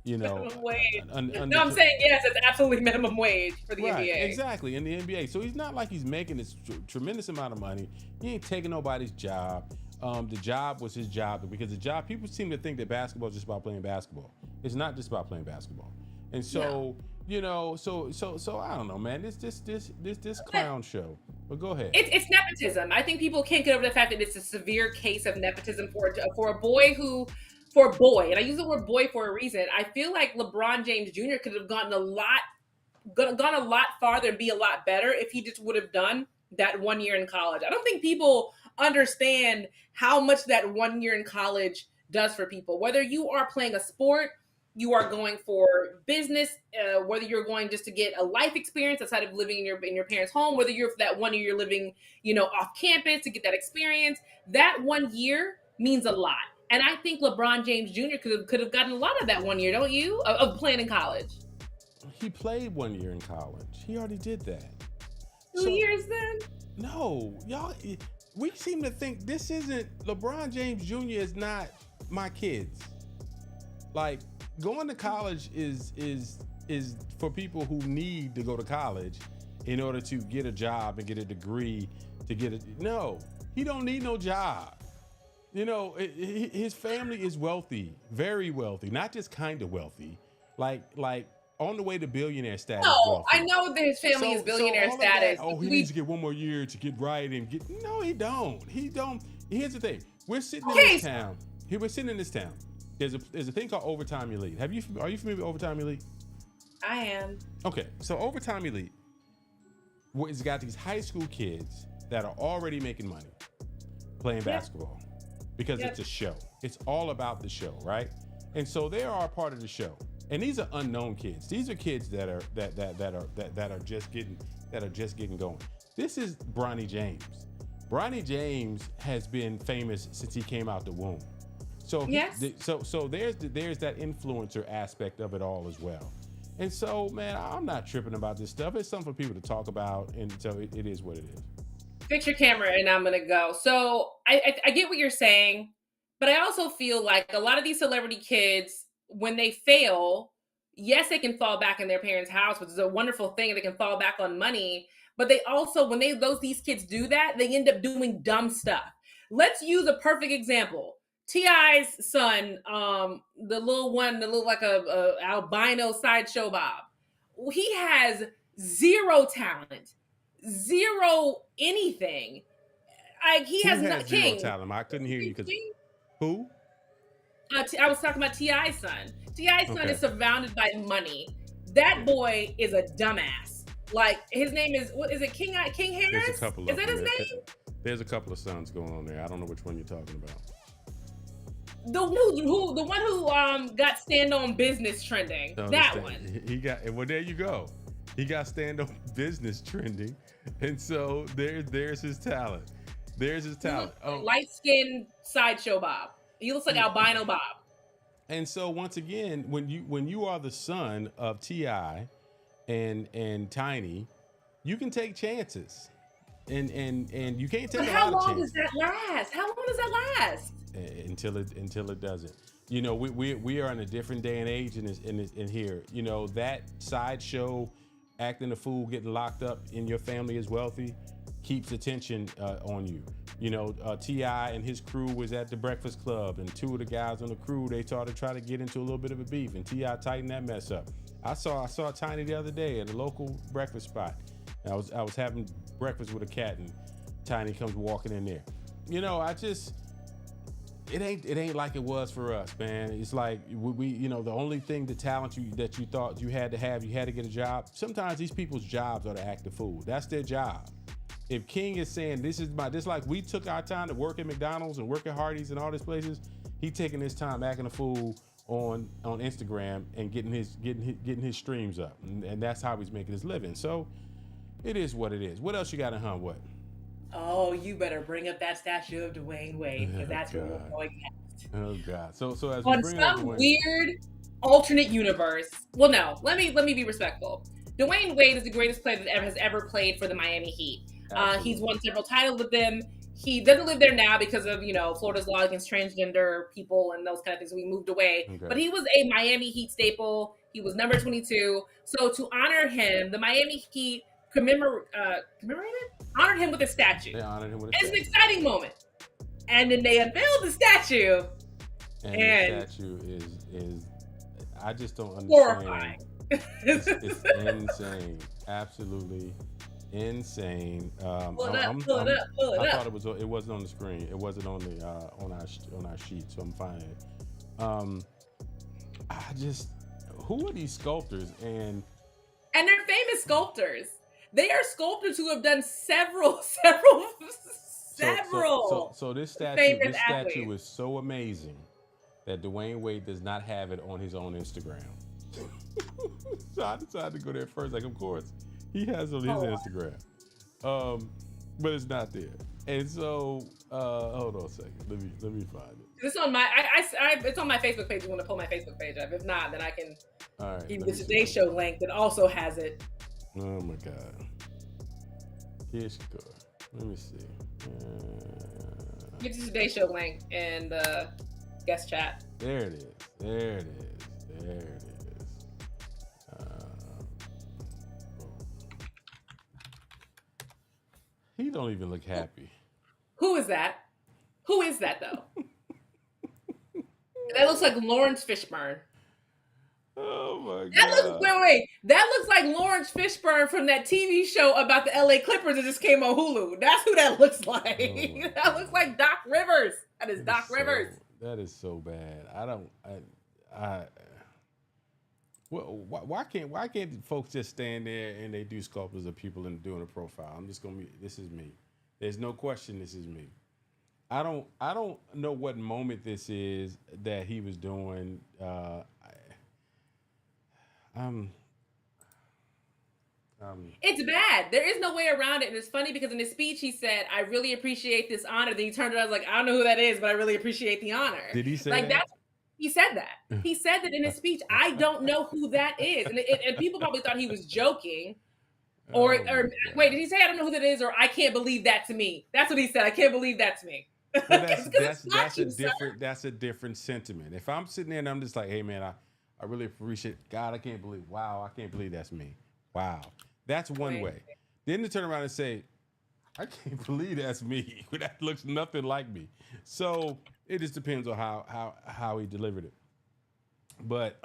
Minimum wage. No, I'm saying yes, it's absolutely minimum wage for the NBA. Exactly, in the NBA. So he's not like he's making this tremendous amount of money. He ain't taking nobody's job. The job was his job, because people seem to think that basketball is just about playing basketball. It's not just about playing basketball. And so, so I don't know, man. This clown show. But go ahead. It's nepotism. I think people can't get over the fact that it's a severe case of nepotism for a boy, and I use the word boy for a reason. I feel like LeBron James Jr. could have gone a lot farther and be a lot better if he just would have done that 1 year in college. I don't think people understand how much that 1 year in college does for people. Whether you are playing a sport, you are going for business, whether you're going just to get a life experience outside of living in your parents' home, whether you're for that 1 year you're living, off campus to get that experience, that 1 year means a lot. And I think LeBron James Jr. could have gotten a lot of that 1 year, don't you? Of playing in college. He played 1 year in college. He already did that. 2 years then? No, y'all. We seem to think this isn't... LeBron James Jr. is not my kids. Like, going to college is for people who need to go to college in order to get a job and get a degree to get it. No, he don't need no job. His family is wealthy, very wealthy, not just kind of wealthy, like on the way to billionaire status. No, wealthy. I know that his family is billionaire status. He needs to get 1 more year to get right and get. No, he don't. He don't. Here's the thing: we're sitting in this town. We're sitting in this town. There's a thing called Overtime Elite. Are you familiar with Overtime Elite? I am. Okay, so Overtime Elite, it's got these high school kids that are already making money. playing basketball because it's a show. It's all about the show, right? And so they are a part of the show. And these are unknown kids. These are kids that are just getting going. This is Bronny James. Bronny James has been famous since he came out the womb. So so there's that influencer aspect of it all as well. And so, man, I'm not tripping about this stuff. It's something for people to talk about, and so it is what it is. Fix your camera, and I'm gonna go. So I get what you're saying, but I also feel like a lot of these celebrity kids, when they fail, yes, they can fall back in their parents' house, which is a wonderful thing. They can fall back on money, but they also, when these kids do that, they end up doing dumb stuff. Let's use a perfect example. T.I.'s son, the little one that looked like a albino sideshow Bob. He has zero talent, zero anything. He has zero King. talent. I couldn't hear you because who? I was talking about T.I.'s son. T.I.'s son is surrounded by money. That boy is a dumbass. Like, his name is, what is it, King Harris? There's a couple of Is that his name? There's a couple of sons going on there. I don't know which one you're talking about. The one who got stand on business trending. That one. He got, well, there you go. He got stand on business trending, and so there's his talent. There's his talent. Light skinned sideshow Bob. He looks like albino Bob. And so once again, when you are the son of T.I. and Tiny, you can take chances, and you can't take a lot of chances. How long does that last? How long does that last? Until it doesn't. You know, we are in a different day and age in here. You know, that sideshow, acting a fool, getting locked up in your family is wealthy, keeps attention on you. You know, T.I. and his crew was at the Breakfast Club, and two of the guys on the crew, they started to try to get into a little bit of a beef, and T.I. tightened that mess up. I saw Tiny the other day at a local breakfast spot. I was having breakfast with a cat, and Tiny comes walking in there. You know, it ain't like it was for us, man. It's like we you know, the only thing, the talent that you thought you had to get a job. Sometimes these people's jobs are to act the fool. That's their job. If King is saying this like we took our time to work at McDonald's and work at Hardee's and all these places, he taking his time acting a fool on Instagram and getting his streams up, and that's how he's making his living. So it is what it is. What else you got in Hunt? What? Oh, you better bring up that statue of Dwayne Wade, because that's where we're going next. Oh God! So as on some weird alternate universe. Well, no, let me be respectful. Dwayne Wade is the greatest player that has ever played for the Miami Heat. He's won several titles with them. He doesn't live there now because of, you know, Florida's law against transgender people and those kind of things. So we moved away. Okay. But he was a Miami Heat staple. He was number 22. So to honor him, the Miami Heat honored him with a statue. They honored him with a statue. It's an exciting moment. And then they unveiled the statue. And the statue is I just don't understand. Horrifying. It's insane. Absolutely insane. Pull it up. I thought it wasn't on the screen. It wasn't on the on our sheet, so I'm finding it. Who are these sculptors? And they're famous sculptors. They are sculptors who have done several. So this statue is so amazing that Dwayne Wade does not have it on his own Instagram. So I decided to go there first. Like, of course, he has it on his Instagram, but it's not there. And so, hold on a second. Let me find it. It's on my it's on my Facebook page. You want to pull my Facebook page up? If not, then I can give you the Today Show link that also has it. Oh my God. Here's go. Let me see. Get the Today Show link and guest chat. There it is. There it is. He don't even look happy. Who is that? Who is that though? That looks like Lawrence Fishburne. Oh my God. Wait. That looks like Lawrence Fishburne from that TV show about the LA Clippers that just came on Hulu. That's who that looks like. That looks like Doc Rivers. That is Doc Rivers. That is so bad. Why can't folks just stand there and they do sculptures of people and doing a profile? I'm just gonna be, this is me. There's no question this is me. I don't know what moment this is that he was doing. Um, It's bad. There is no way around it. And it's funny because in his speech, he said, I really appreciate this honor. Then he turned around and was like, I don't know who that is, but I really appreciate the honor. Did he say like that? He said that. He said that in his speech. I don't know who that is. And people probably thought he was joking. Or wait, did he say I don't know who that is? Or I can't believe that to me? That's what he said. I can't believe that to me. Well, that's a different sentiment. If I'm sitting there and I'm just like, hey man, I really appreciate God. I can't believe. Wow, I can't believe that's me. Wow, that's one way. Then to turn around and say, I can't believe that's me. That looks nothing like me. So it just depends on how he delivered it. But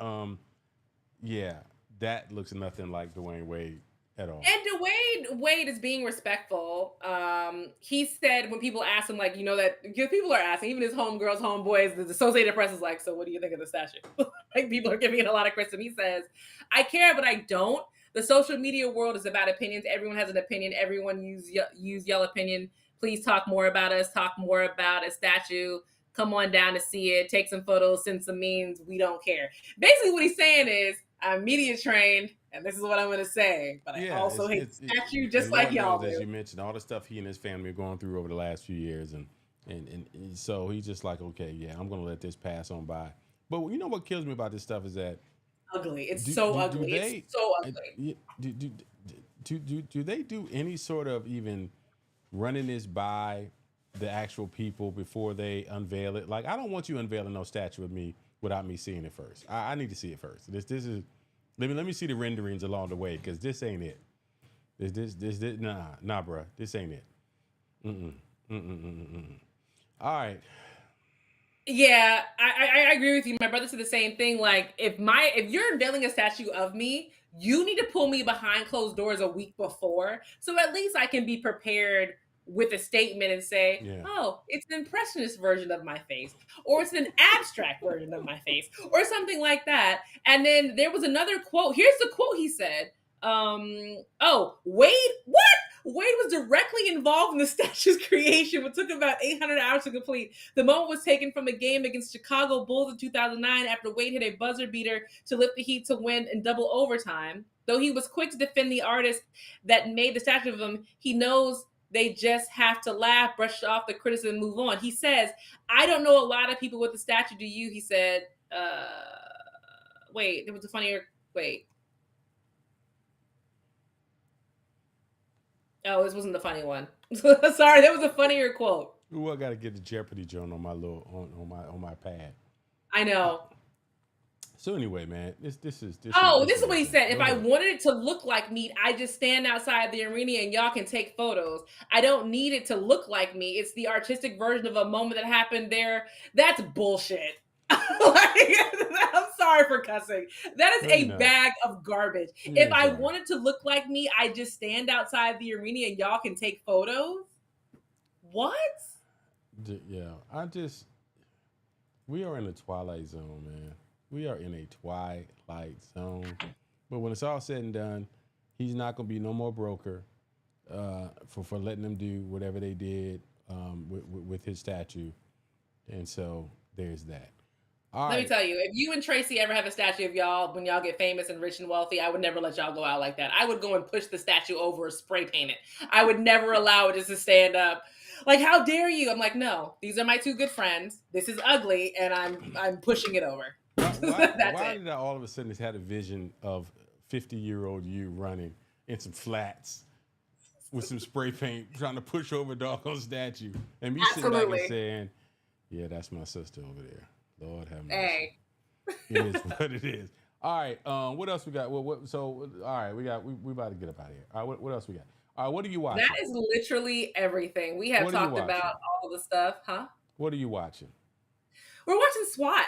yeah, that looks nothing like Dwayne Wade at all. And Dwayne Wade is being respectful. He said when people ask him, like, you know, that because people are asking, even his homegirls, homeboys, the Associated Press is like, so what do you think of the statue? Like, people are giving it a lot of criticism. He says, I care, but I don't. The social media world is about opinions. Everyone has an opinion. Everyone use your opinion. Please talk more about us. Talk more about a statue. Come on down to see it. Take some photos. Send some memes. We don't care. Basically, what he's saying is, I'm media trained, and this is what I'm going to say. But I also hate statue just like y'all do. As you mentioned, all the stuff he and his family are going through over the last few years, and so he's just like, okay, yeah, I'm going to let this pass on by. But you know what kills me about this stuff is that ugly. It's so ugly. It's so ugly. Do they do any sort of even running this by the actual people before they unveil it? Like, I don't want you unveiling no statue of me without me seeing it first. I need to see it first. This is let me see the renderings along the way, because this ain't it. This nah, bruh. This ain't it. All right. Yeah, I agree with you. My brother said the same thing. Like, if you're unveiling a statue of me, you need to pull me behind closed doors a week before, so at least I can be prepared with a statement and say, oh, it's an impressionist version of my face, or it's an abstract version of my face, or something like that. And then there was another quote. Here's the quote he said. Oh, Wade, what? Wade was directly involved in the statue's creation, which took about 800 hours to complete. The moment was taken from a game against Chicago Bulls in 2009 after Wade hit a buzzer beater to lift the Heat to win in double overtime. Though he was quick to defend the artist that made the statue of him, he knows they just have to laugh, brush off the criticism, and move on. He says, I don't know a lot of people with the statue, do you? He said, wait, there was a funnier, wait. Oh, this wasn't the funny one. Sorry, that was a funnier quote. Ooh, I got to get the Jeopardy joint on my on my pad. I know. So anyway, man, this is what he said. If I wanted it to look like me, I just stand outside the arena and y'all can take photos. I don't need it to look like me. It's the artistic version of a moment that happened there. That's bullshit. I'm sorry for cussing. That is a bag of garbage. If I wanted to look like me, I just stand outside the arena and y'all can take photos. What? Yeah, we are in a twilight zone, man. We are in a twilight zone. But when it's all said and done, he's not going to be no more broker for letting them do whatever they did with his statue. And so there's that. Let me tell you, if you and Tracy ever have a statue of y'all when y'all get famous and rich and wealthy, I would never let y'all go out like that. I would go and push the statue over or spray paint it. I would never allow it just to stand up. Like, how dare you? I'm like, no, these are my two good friends. This is ugly, and I'm pushing it over. Why did I all of a sudden just had a vision of 50-year-old you running in some flats with some spray paint trying to push over a doggone statue, and me sitting back and saying, yeah, that's my sister over there. Lord have mercy. Hey. It is what it is. All right. What else we got? All right, we about to get up out of here. All right, what else we got? All right, what are you watching? That is literally everything. We have talked about all the stuff, huh? What are you watching? We're watching SWAT.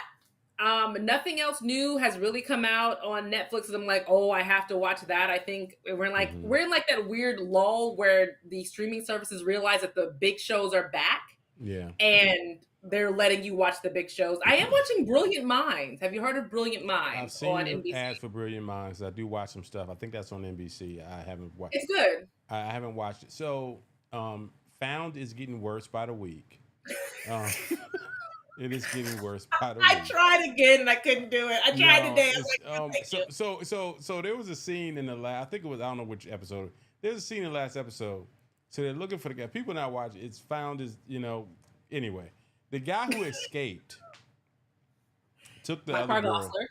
Nothing else new has really come out on Netflix. And I'm like, oh, I have to watch that. I think we're in like that weird lull where the streaming services realize that the big shows are back. Yeah. And they're letting you watch the big shows. I am watching Brilliant Minds. Have you heard of Brilliant Minds? I've seen the ads for Brilliant Minds. I do watch some stuff. I think that's on NBC. I haven't watched. It's good. I haven't watched it. So, Found is getting worse by the week. Um, it is getting worse by the I week. tried again and I couldn't do it. I tried No, today. I was it's like, no, thank you. so there was a scene in the last. I think it was, I don't know which episode. There's a scene in the last episode. So they're looking for the guy. People not watching. It's found as Anyway, the guy who escaped took the Mike other girl. Gossler.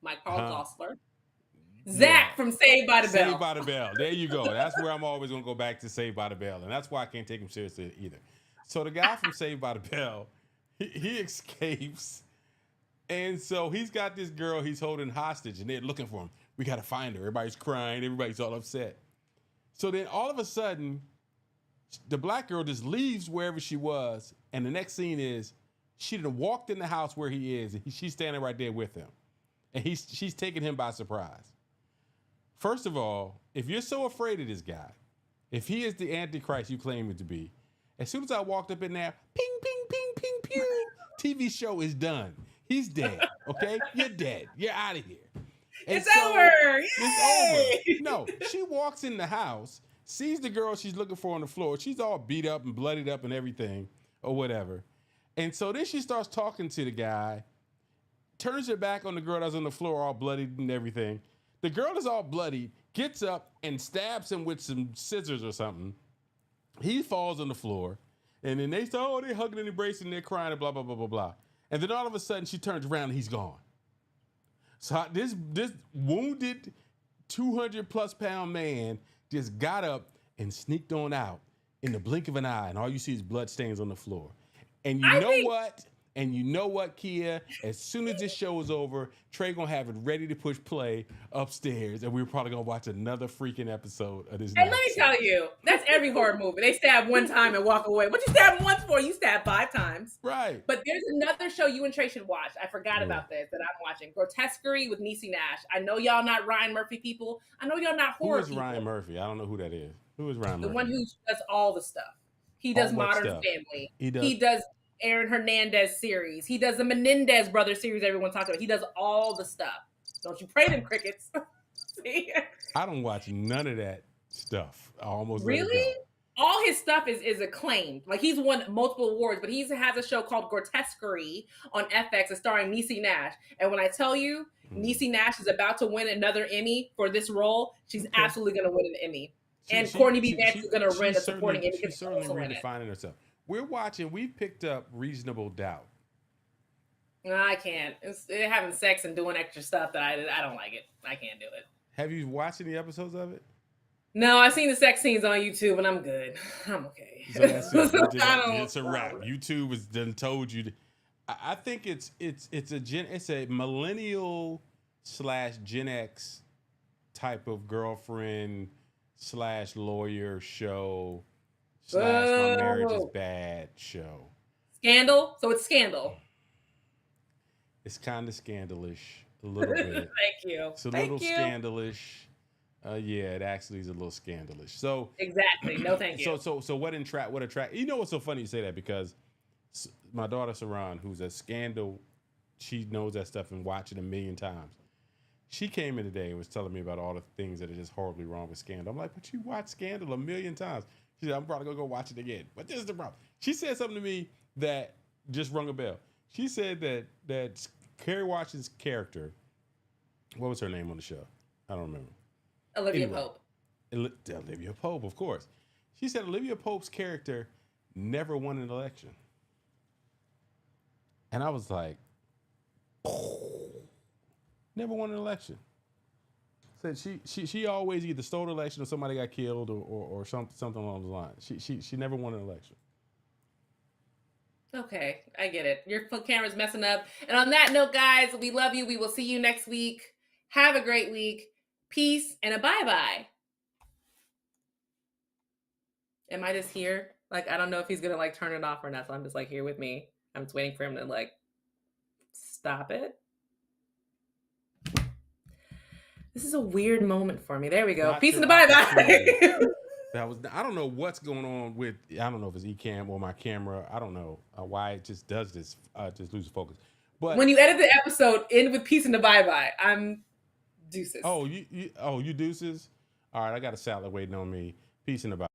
Mike Carl Huh? Gossler. Yeah. Zach from Saved by the Bell. Saved by the Bell. There you go. That's where I'm always gonna go back to Saved by the Bell, and that's why I can't take him seriously either. So the guy from Saved by the Bell, he escapes, and so he's got this girl he's holding hostage, and they're looking for him. We gotta find her. Everybody's crying. Everybody's all upset. So then all of a sudden, the black girl just leaves wherever she was, and the next scene is she done walked in the house where he is, and she's standing right there with him, and she's taking him by surprise. First of all, if you're so afraid of this guy, if he is the Antichrist you claim him to be, as soon as I walked up in there, ping, ping, ping, ping, pew, TV show is done. He's dead, okay? You're dead. You're out of here. And It's over. It's over. No, she walks in the house, sees the girl she's looking for on the floor. She's all beat up and bloodied up and everything or whatever. And so then she starts talking to the guy, turns her back on the girl that's on the floor all bloodied and everything. The girl is all bloody, gets up and stabs him with some scissors or something. He falls on the floor, and then they start, they're hugging and embracing, they're crying and blah, blah, blah, blah, blah. And then all of a sudden, she turns around and he's gone. So this wounded 200-plus pound man just got up and sneaked on out in the blink of an eye, and all you see is blood stains on the floor. And you know what, Kia? As soon as this show is over, Trey gonna have it ready to push play upstairs, and we're probably gonna watch another freaking episode of this. And let me tell you, that's every horror movie. They stab one time and walk away. What you stab once for? You stab 5 times. Right. But there's another show you and Trey should watch. I forgot about this that I'm watching. Grotesquerie with Niecy Nash. I know y'all not Ryan Murphy people. I know y'all not horror people. Who is Ryan Murphy? I don't know who that is. Who is Ryan Murphy? The one who does all the stuff. He does Modern stuff? Family. He does Aaron Hernandez series. He does the Menendez brothers series everyone talks about. He does all the stuff. Don't you pray them crickets. See? I don't watch none of that stuff. I almost really? All his stuff is acclaimed. Like he's won multiple awards, but he has a show called Grotesquerie on FX. It's starring Niecy Nash. And when I tell you, Niecy Nash is about to win another Emmy for this role, she's absolutely going to win an Emmy. And Courtney B. Vance is going to win a supporting Emmy. She's certainly redefining herself. We picked up Reasonable Doubt. No, I can't. It's having sex and doing extra stuff that I don't like it. I can't do it. Have you watched any episodes of it? No, I've seen the sex scenes on YouTube and I'm good. I'm okay. So that's it. It's a wrap. YouTube has done told you. I think it's a millennial / Gen X type of girlfriend / lawyer show / my marriage is bad show. Scandal? So it's Scandal. It's kind of scandalous a little bit. Thank you. It's a little scandalous. Yeah, it actually is a little scandalous. So exactly. No, thank you. So what attract? You know what's so funny you say that, because my daughter Saran, who's a Scandal, she knows that stuff and watched it a million times. She came in today and was telling me about all the things that are just horribly wrong with Scandal. I'm like, but you watched Scandal a million times. She said, I'm probably gonna go watch it again. But this is the problem. She said something to me that just rung a bell. She said that Kerry Washington's character, what was her name on the show? I don't remember. Olivia Pope. Olivia Pope, of course. She said Olivia Pope's character never won an election. And I was like, never won an election. Said she always either stole the election or somebody got killed or something along those lines. She never won an election. Okay, I get it. Your camera's messing up. And on that note, guys, we love you. We will see you next week. Have a great week. Peace and a bye-bye. Am I just here? Like, I don't know if he's gonna turn it off or not, so I'm just here with me. I'm just waiting for him to stop it. This is a weird moment for me. There we go. Peace and a bye-bye. I don't know what's going on with, I don't know if it's Ecamm or my camera. I don't know why it just does this, just loses focus. But when you edit the episode, end with peace and a bye-bye. I'm deuces. Oh, you deuces? All right, I got a salad waiting on me. Peace and a bye.